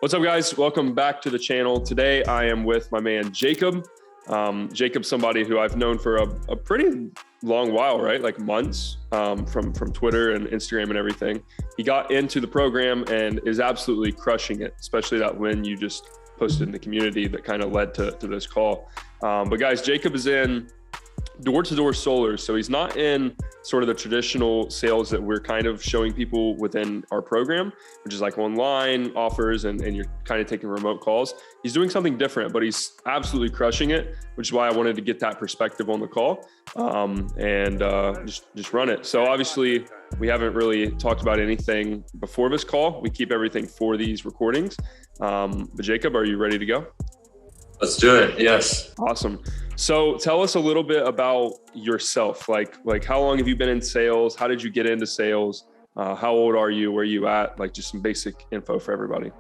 What's up, guys? Welcome back to the channel. Today, I am with my man, Jacob. Jacob's somebody who I've known for a pretty long while, right? Like months, from Twitter and Instagram and everything. He got into the program and is absolutely crushing it, especially that win you just posted in the community that kind of led to this call. But guys, Jacob is in door-to-door solar. So he's not in sort of the traditional sales that we're kind of showing people within our program, which is like online offers and you're kind of taking remote calls. He's doing something different, but he's absolutely crushing it, which is why I wanted to get that perspective on the call and just run it. So obviously we haven't really talked about anything before this call. We keep everything for these recordings. But Jacob, are you ready to go? Let's do it. Yes. Awesome. So tell us a little bit about yourself. Like how long have you been in sales? How did you get into sales? How old are you? Where are you at? Like just some basic info for everybody.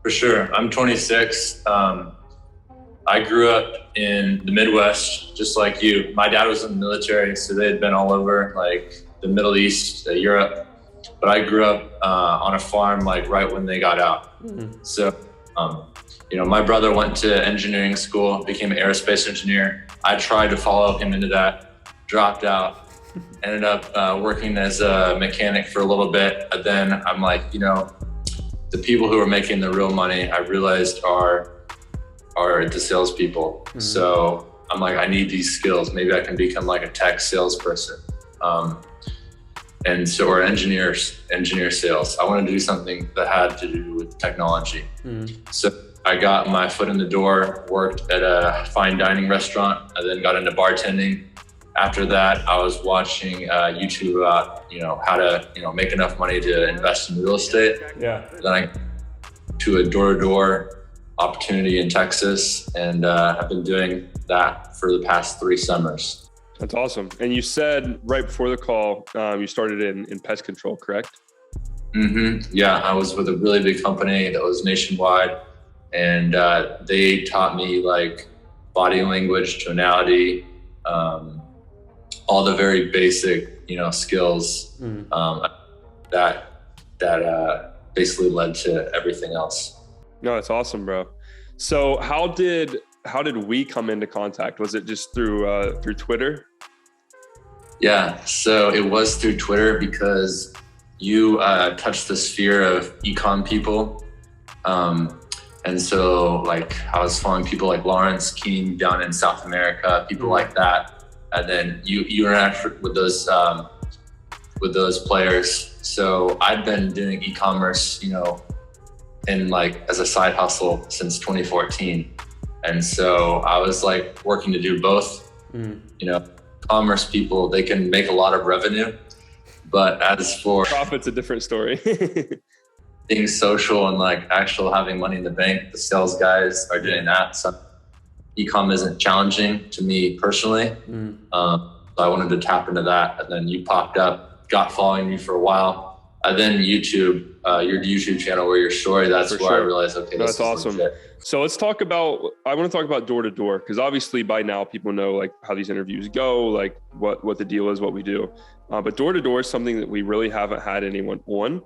For sure. I'm 26. I grew up in the Midwest, just like you. My dad was in the military, so they had been all over like the Middle East, Europe. But I grew up on a farm like right when they got out. Mm-hmm. So, my brother went to engineering school, became an aerospace engineer. I tried to follow him into that, dropped out, ended up working as a mechanic for a little bit. And then I'm like, the people who are making the real money, I realized are the salespeople. Mm-hmm. So I'm like, I need these skills. Maybe I can become like a tech salesperson. Or engineer sales. I wanted to do something that had to do with technology. Mm-hmm. So I got my foot in the door, worked at a fine dining restaurant, and then got into bartending. After that, I was watching YouTube about, how to, make enough money to invest in real estate. Yeah. Then I to a door-to-door opportunity in Texas, and I've been doing that for the past 3 summers. That's awesome. And you said right before the call, you started in pest control, correct? Mm-hmm. Yeah, I was with a really big company that was nationwide. And they taught me like body language, tonality, all the very basic, skills that basically led to everything else. No, that's awesome, bro. So how did we come into contact? Was it just through Twitter? Yeah, so it was through Twitter because you touched the sphere of ecom people. And so like I was following people like Lawrence King down in South America, people like that. And then you interact with those players. So I'd been doing e-commerce, in like as a side hustle since 2014. And so I was like working to do both. Commerce people, they can make a lot of revenue, but as for profit's a different story. Being social and like actual having money in the bank, the sales guys are doing that. So e-com isn't challenging to me personally. So I wanted to tap into that. And then you popped up, got following you for a while. And then YouTube, your YouTube channel where your story, that's where I realized, okay, that's awesome. Legit. So I want to talk about door to door, because obviously by now people know like how these interviews go, like what the deal is, what we do. But door to door is something that we really haven't had anyone on.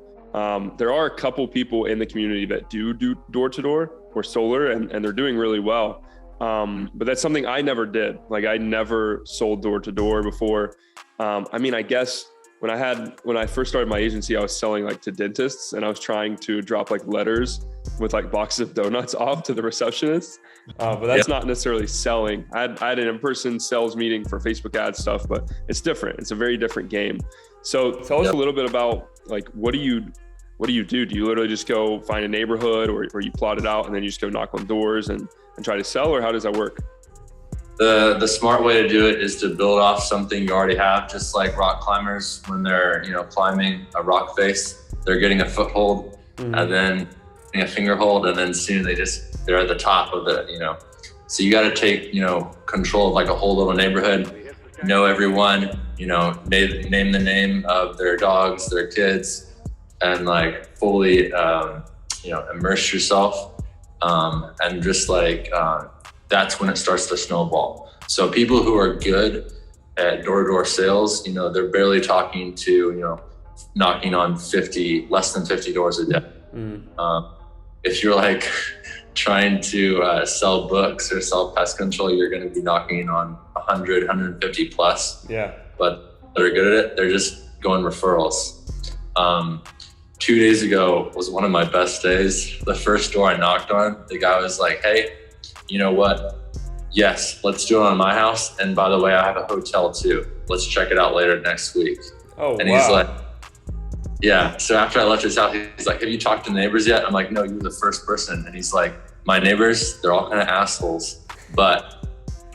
There are a couple people in the community that do door-to-door or solar and they're doing really well. But that's something I never did. Like I never sold door-to-door before. I guess when I first started my agency, I was selling like to dentists and I was trying to drop like letters with like boxes of donuts off to the receptionists. But that's not necessarily selling. I had an in-person sales meeting for Facebook ad stuff, but it's different. It's a very different game. So tell us a little bit about like, what do you do? Do you literally just go find a neighborhood or you plot it out and then you just go knock on doors and try to sell, or how does that work? The smart way to do it is to build off something you already have, just like rock climbers when they're, climbing a rock face, they're getting a foothold and then a finger hold, and then soon they're at the top of it, So you got to take, control of like a whole little neighborhood, know everyone, name the name of their dogs, their kids, and like fully, immerse yourself. And just like, that's when it starts to snowball. So people who are good at door-to-door sales, they're barely talking to, knocking on less than 50 doors a day. if you're like trying to sell books or sell pest control, you're going to be knocking on 100, 150 plus. Yeah. But they're good at it. They're just going referrals. 2 days ago was one of my best days. The first door I knocked on, the guy was like, hey, you know what? Yes, let's do it on my house. And by the way, I have a hotel too. Let's check it out later next week. Oh, and wow. He's like, yeah. So after I left his house, he's like, have you talked to the neighbors yet? I'm like, no, you're the first person. And he's like, my neighbors, they're all kind of assholes, but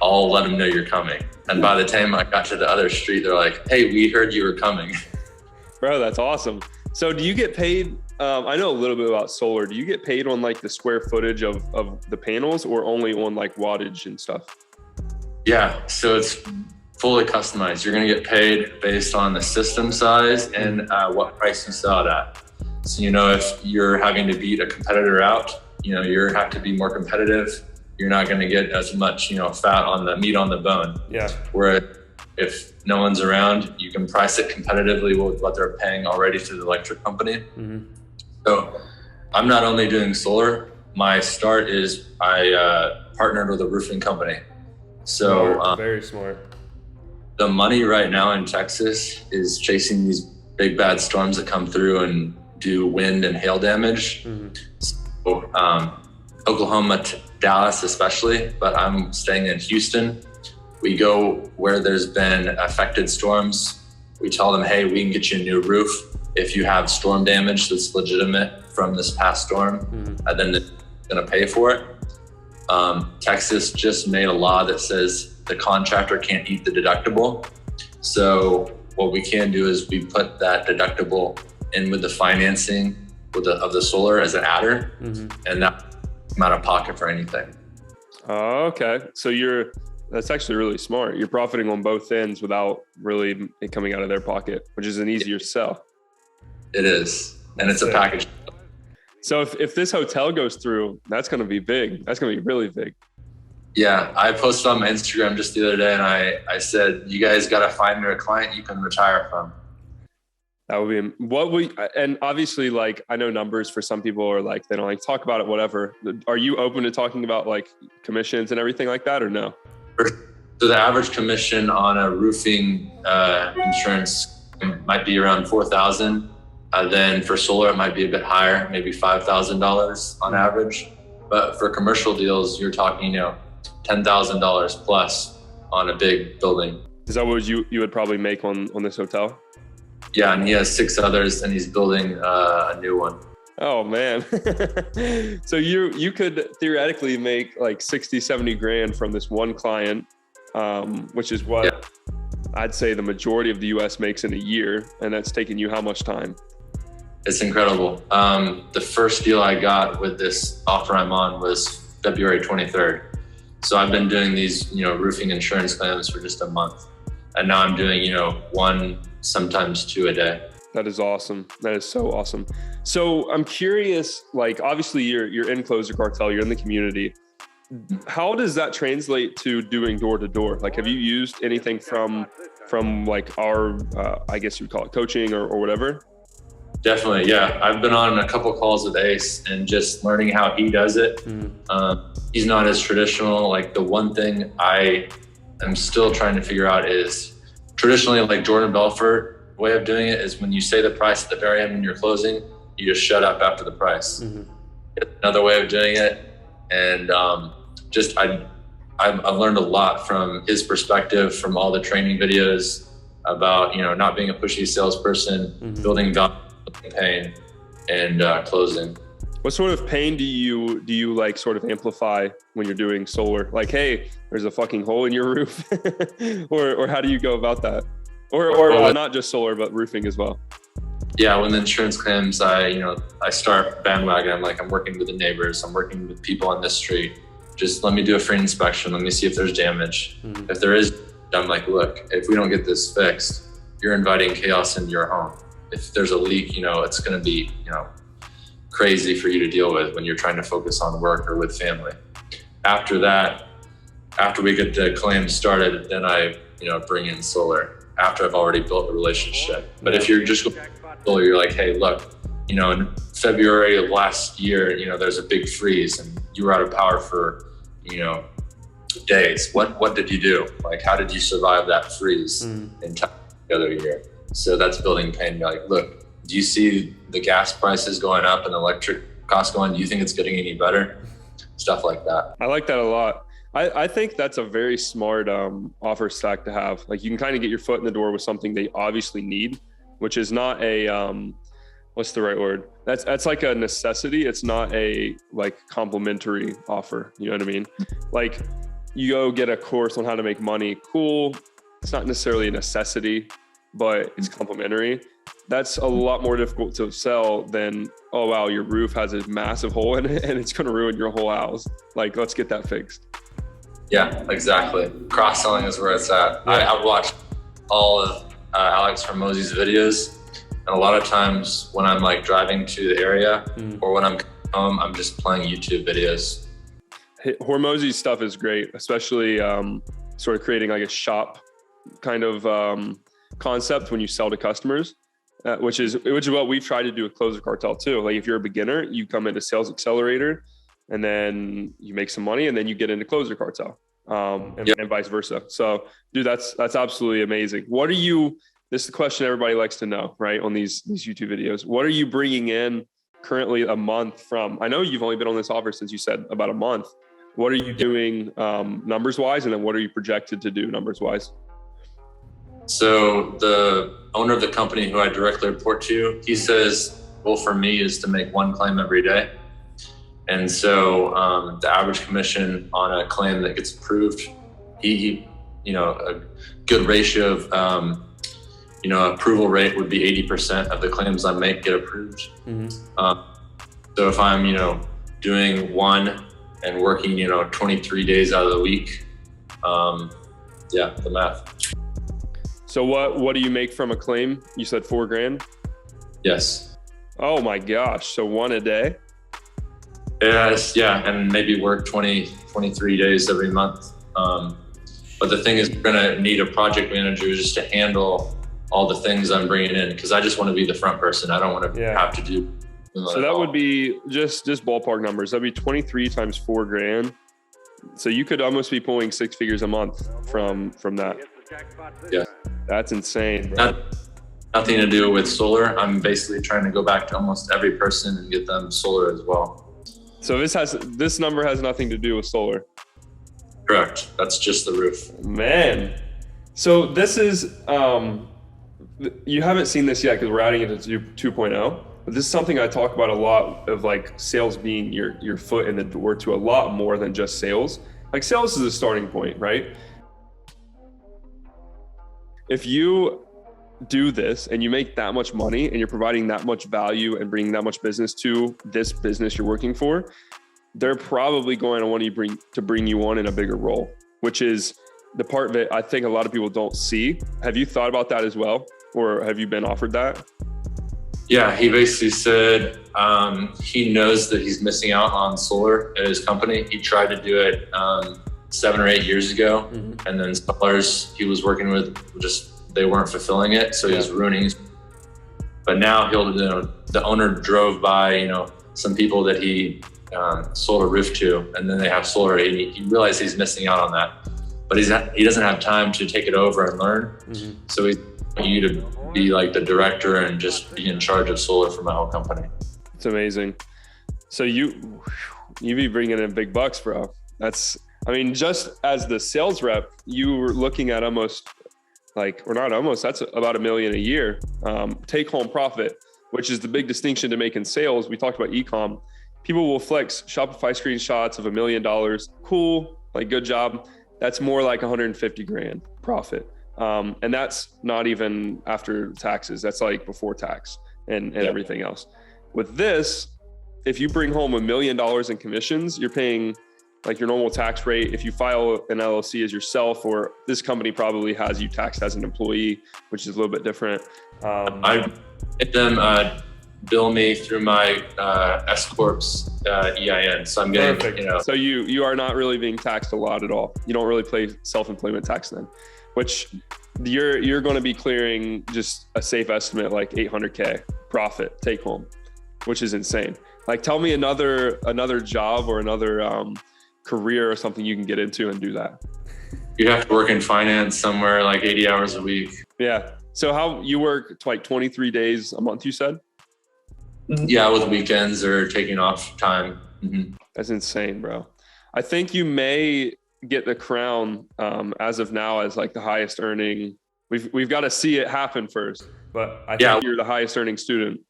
I'll let them know you're coming. And by the time I got to the other street, they're like, hey, we heard you were coming. Bro, that's awesome. So do you get paid? I know a little bit about solar. Do you get paid on like the square footage of the panels or only on like wattage and stuff? Yeah, so it's fully customized. You're gonna get paid based on the system size and what price you sell it at. So, if you're having to beat a competitor out, you have to be more competitive. You're not gonna get as much, fat on the meat on the bone. Yeah. Where if no one's around, you can price it competitively with what they're paying already to the electric company. Mm-hmm. So I'm not only doing solar, my start is I partnered with a roofing company. So very smart. The money right now in Texas is chasing these big bad storms that come through and do wind and hail damage. Mm-hmm. So, Oklahoma, Dallas especially, but I'm staying in Houston. We go where there's been affected storms. We tell them, hey, we can get you a new roof if you have storm damage that's legitimate from this past storm, and then they're gonna pay for it. Texas just made a law that says the contractor can't eat the deductible. So what we can do is we put that deductible in with the financing of the solar as an adder, and not come out of pocket for anything. Oh, okay. So that's actually really smart. You're profiting on both ends without really it coming out of their pocket, which is an easier sell. It is. And it's a package. So if this hotel goes through, that's going to be big. That's going to be really big. Yeah. I posted on my Instagram just the other day and I said, you guys got to find me a client you can retire from. That would be and obviously like, I know numbers for some people are like, they don't like talk about it, whatever. Are you open to talking about like commissions and everything like that or no? So the average commission on a roofing insurance might be around $4,000. Then for solar, it might be a bit higher, maybe $5,000 on average. But for commercial deals, you're talking, $10,000 plus on a big building. Is that what you would probably make on this hotel? Yeah, and he has 6 others, and he's building a new one. Oh man. So you could theoretically make like 60, 70 grand from this one client, which is what I'd say the majority of the US makes in a year. And that's taken you how much time? It's incredible. The first deal I got with this offer I'm on was February 23rd. So I've been doing these, roofing insurance claims for just a month. And now I'm doing, 1, sometimes 2 a day. That is awesome. That is so awesome. So I'm curious, like obviously you're in Closer Cartel, you're in the community. How does that translate to doing door to door? Like, have you used anything from like our, I guess you would call it coaching or whatever? Definitely. Yeah. I've been on a couple calls with Ace and just learning how he does it. He's not as traditional. Like the one thing I am still trying to figure out is traditionally like Jordan Belfort way of doing it is when you say the price at the very end when you're closing, you just shut up after the price. Another way of doing it. And I've learned a lot from his perspective, from all the training videos about, not being a pushy salesperson, building value, pain, and closing. What sort of pain do you like sort of amplify when you're doing solar? Like, hey, there's a fucking hole in your roof, or how do you go about that? Or not just solar, but roofing as well. Yeah, when the insurance claims, I start bandwagon. I'm working with the neighbors. I'm working with people on this street. Just let me do a free inspection. Let me see if there's damage. If there is, I'm like, look, if we don't get this fixed, you're inviting chaos into your home. If there's a leak, it's going to be, crazy for you to deal with when you're trying to focus on work or with family. After that, after we get the claims started, then I, bring in solar after I've already built a relationship. But if you're just going solar, you're like, hey, look, February of last year, there's a big freeze and you were out of power for, days. What did you do? Like, how did you survive that freeze in the other year? So that's building pain. You're like, look, do you see the gas prices going up and electric costs going? Do you think it's getting any better? Stuff like that. I like that a lot. I think that's a very smart offer stack to have. Like, you can kind of get your foot in the door with something they obviously need, which is not a, what's the right word? That's like a necessity. It's not a like complimentary offer. You know what I mean? Like, you go get a course on how to make money. Cool. It's not necessarily a necessity, but it's complimentary. That's a lot more difficult to sell than, oh, wow, your roof has a massive hole in it and it's going to ruin your whole house. Like, let's get that fixed. Yeah, exactly. Cross-selling is where it's at. Yeah. I've watched all of Alex Hormozi's videos. And a lot of times when I'm like driving to the area or when I'm home, I'm just playing YouTube videos. Hormozi's stuff is great, especially sort of creating like a shop kind of concept when you sell to customers, which is what we've tried to do with Closer Cartel too. Like, if you're a beginner, you come into Sales Accelerator and then you make some money and then you get into Closer Cartel and vice versa. So dude, that's absolutely amazing. This is the question everybody likes to know, right? On these YouTube videos, what are you bringing in currently a month from? I know you've only been on this offer since you said about a month. What are you doing numbers wise? And then what are you projected to do numbers wise? So the owner of the company who I directly report to, he says, goal for me is to make one claim every day. And so the average commission on a claim that gets approved, a good ratio of, approval rate would be 80% of the claims I make get approved. So if I'm, doing one and working, 23 days out of the week, the math. So what do you make from a claim? You said $4,000? Yes. Oh my gosh. So one a day? Yes. Yeah. And maybe work 23 days every month. But the thing is, we're going to need a project manager just to handle all the things I'm bringing in, because I just want to be the front person. I don't want to have to do. So that would be just ballpark numbers. That'd be 23 times $4,000. So you could almost be pulling 6 figures a month from that. Yeah. That's insane, bro. Nothing to do with solar. I'm basically trying to go back to almost every person and get them solar as well. So this number has nothing to do with solar. Correct. That's just the roof. Man. So this is, you haven't seen this yet because we're adding it to 2.0, but this is something I talk about a lot, of like sales being your foot in the door to a lot more than just sales. Like, sales is a starting point, right? If you do this and you make that much money and you're providing that much value and bringing that much business to this business you're working for, they're probably going to want to bring you on in a bigger role, which is the part that I think a lot of people don't see. Have you thought about that as well? Or have you been offered that? Yeah, he basically said he knows that he's missing out on solar at his company. He tried to do it 7 or 8 years ago, and then sellers he was working with they weren't fulfilling it, so he was ruining. But now the owner drove by some people that he sold a roof to, and then they have solar. He realized he's missing out on that, but he doesn't have time to take it over and learn. So he's wanting you to be like the director and just be in charge of solar for my whole company. It's amazing. So you be bringing in big bucks, bro. Just as the sales rep, you were looking at that's about $1 million a year take home profit, which is the big distinction to make in sales. We talked about e-com. People will flex Shopify screenshots of $1 million. Cool, like, good job. That's more like 150 grand profit. And that's not even after taxes. That's like before tax and everything else. With this, if you bring home $1 million in commissions, you're paying like your normal tax rate. If you file an LLC as yourself, or this company probably has you taxed as an employee, which is a little bit different. I hit them bill me through my S Corp's EIN. So I'm getting, perfect. So you are not really being taxed a lot at all. You don't really pay self-employment tax then, which you're going to be clearing just a safe estimate, like 800K profit take home. which is insane. Like, tell me another job or another career or something you can get into and do that. You have to work in finance somewhere like 80 hours a week. Yeah. So how you work like 23 days a month, you said? Yeah, with weekends or taking off time. Mm-hmm. That's insane, bro. I think you may get the crown as of now as like the highest earning. We've got to see it happen first, but I think you're the highest earning student.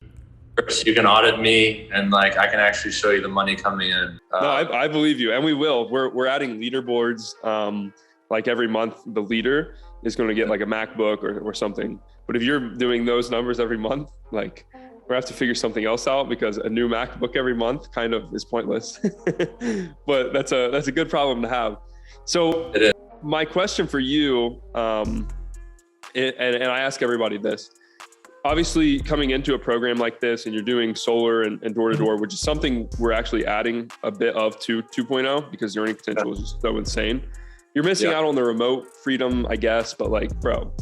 You can audit me and like I can actually show you the money coming in. No, I believe you, and we will. We're adding leaderboards. Like every month, the leader is going to get like a MacBook or something. But if you're doing those numbers every month, like we have to figure something else out, because a new MacBook every month kind of is pointless. But that's a good problem to have. So my question for you, and I ask everybody this. Obviously, coming into a program like this and you're doing solar and door-to-door, which is something we're actually adding a bit of to 2.0 because the earning potential is just so insane. You're missing out on the remote freedom, I guess, but like, bro,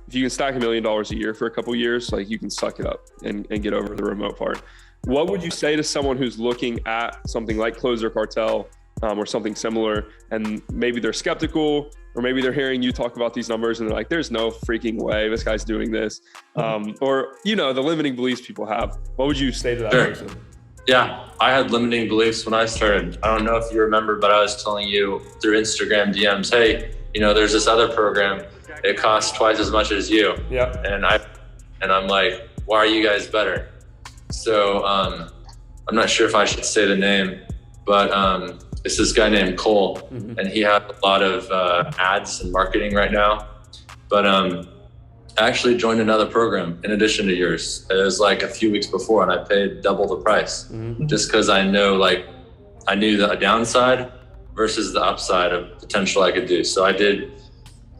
if you can stack $1 million a year for a couple of years, like you can suck it up and get over the remote part. What would you say to someone who's looking at something like Closer Cartel or something similar, and maybe they're skeptical, or maybe they're hearing you talk about these numbers and they're like, there's no freaking way this guy's doing this. Or, you know, the limiting beliefs people have. What would you say to that person? Yeah, I had limiting beliefs when I started. I don't know if you remember, but I was telling you through Instagram DMs, hey, you know, there's this other program. It costs twice as much as you. Yeah. And I'm like, why are you guys better? So I'm not sure if I should say the name, but it's this guy named Cole, and he has a lot of ads and marketing right now. But I actually joined another program in addition to yours. It was like a few weeks before, and I paid double the price just because I knew the downside versus the upside of potential I could do. So I did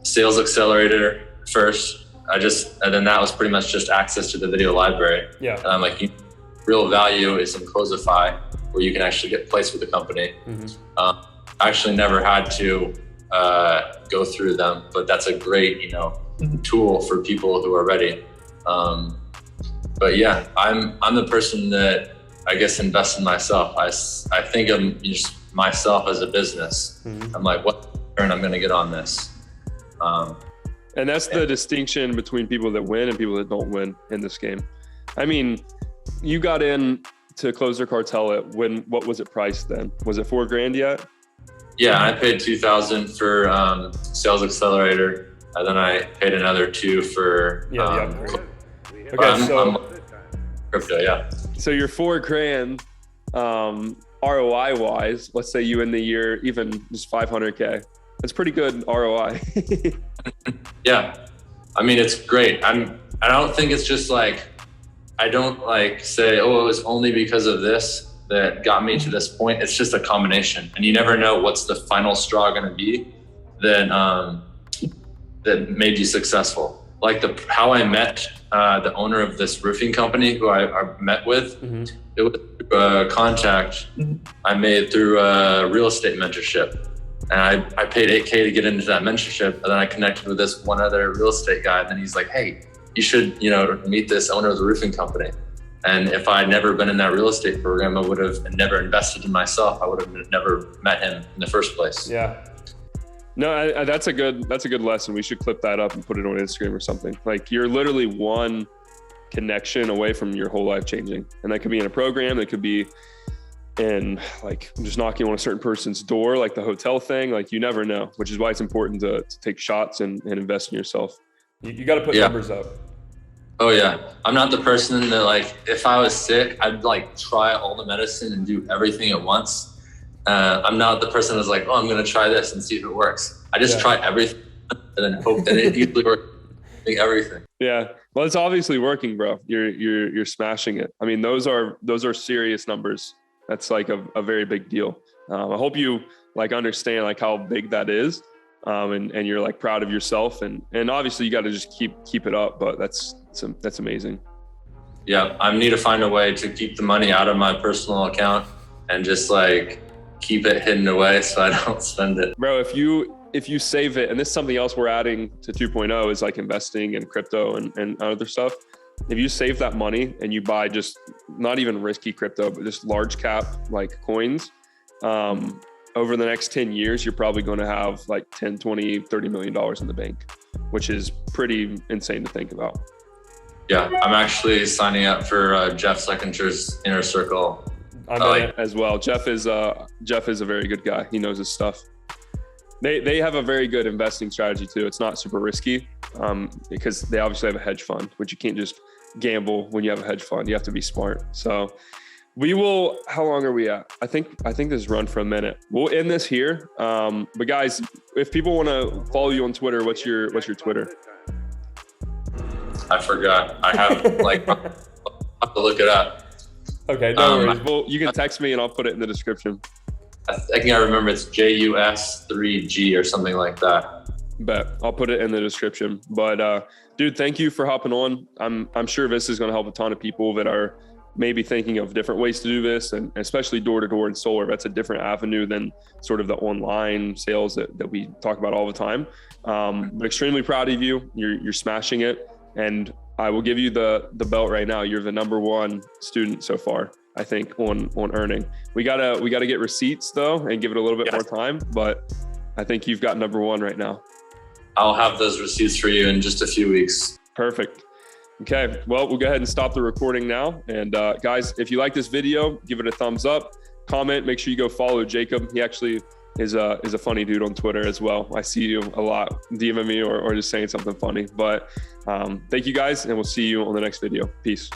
Sales Accelerator first. And then that was pretty much just access to the video library. Yeah. And I'm like, real value is in Closify, where you can actually get placed with the company. I actually never had to go through them, but that's a great, tool for people who are ready. But yeah, I'm the person that I guess invests in myself. I think of just myself as a business. I'm like, what return I'm going to get on this? And that's the distinction between people that win and people that don't win in this game. I mean, you got in to Closer Cartel at what was it priced then? Was it $4,000 yet? Yeah, I paid $2,000 for Sales Accelerator, and then I paid another $2,000 for the upgrade. Okay, so crypto, yeah. So your $4,000 ROI wise, let's say you end the year even just $500K. That's pretty good ROI. Yeah, I mean it's great. I don't think it's just like, I don't like say, oh, it was only because of this that got me to this point. It's just a combination, and you never know what's the final straw going to be that made you successful. Like how I met the owner of this roofing company who I met with. It was a contact I made through a real estate mentorship. And I paid $8,000 to get into that mentorship. And then I connected with this one other real estate guy. And then he's like, hey, you should, meet this owner of the roofing company. And if I had never been in that real estate program, I would have never invested in myself. I would have never met him in the first place. Yeah. No, that's a good lesson. We should clip that up and put it on Instagram or something. Like, you're literally one connection away from your whole life changing. And that could be in a program. That could be in like just knocking on a certain person's door, like the hotel thing. Like, you never know, which is why it's important to take shots and invest in yourself. You got to put numbers up. Oh yeah. I'm not the person that like, if I was sick, I'd like try all the medicine and do everything at once. I'm not the person that's like, oh, I'm going to try this and see if it works. I just try everything and then hope that it usually works. Everything. Yeah. Well, it's obviously working, bro. You're smashing it. I mean, those are serious numbers. That's like a very big deal. I hope you like understand like how big that is. And you're like proud of yourself and obviously you got to just keep it up, but that's amazing. Yeah. I need to find a way to keep the money out of my personal account and just like keep it hidden away so I don't spend it. Bro, if you save it, and this is something else we're adding to 2.0 is like investing in crypto and other stuff. if you save that money and you buy just not even risky crypto, but just large cap like coins, over the next 10 years, you're probably going to have like 10, 20, $30 million in the bank, which is pretty insane to think about. Yeah, I'm actually signing up for Jeff Second's inner circle. I'm in it as well. Jeff is a very good guy. He knows his stuff. They have a very good investing strategy too. It's not super risky because they obviously have a hedge fund, which you can't just gamble when you have a hedge fund. You have to be smart. So we will, how long are we at? I think this run for a minute. We'll end this here. But guys, if people want to follow you on Twitter, what's your Twitter? I forgot. I have I'll have to look it up. Okay, no worries. Well, you can text me and I'll put it in the description. I think I remember it's JUS3G or something like that. Bet. I'll put it in the description. But dude, thank you for hopping on. I'm sure this is going to help a ton of people that are maybe thinking of different ways to do this, and especially door-to-door and solar. That's a different avenue than sort of the online sales that we talk about all the time. But extremely proud of you. You're smashing it. And I will give you the belt right now. You're the #1 student so far, I think, on earning. We gotta get receipts though and give it a little bit more time, but I think you've got #1 right now. I'll have those receipts for you in just a few weeks. Perfect. Okay, well, we'll go ahead and stop the recording now. And guys, if you like this video, give it a thumbs up, comment, make sure you go follow Jacob. He actually is a funny dude on Twitter as well. I see you a lot DMing me or just saying something funny. But thank you guys, and we'll see you on the next video. Peace.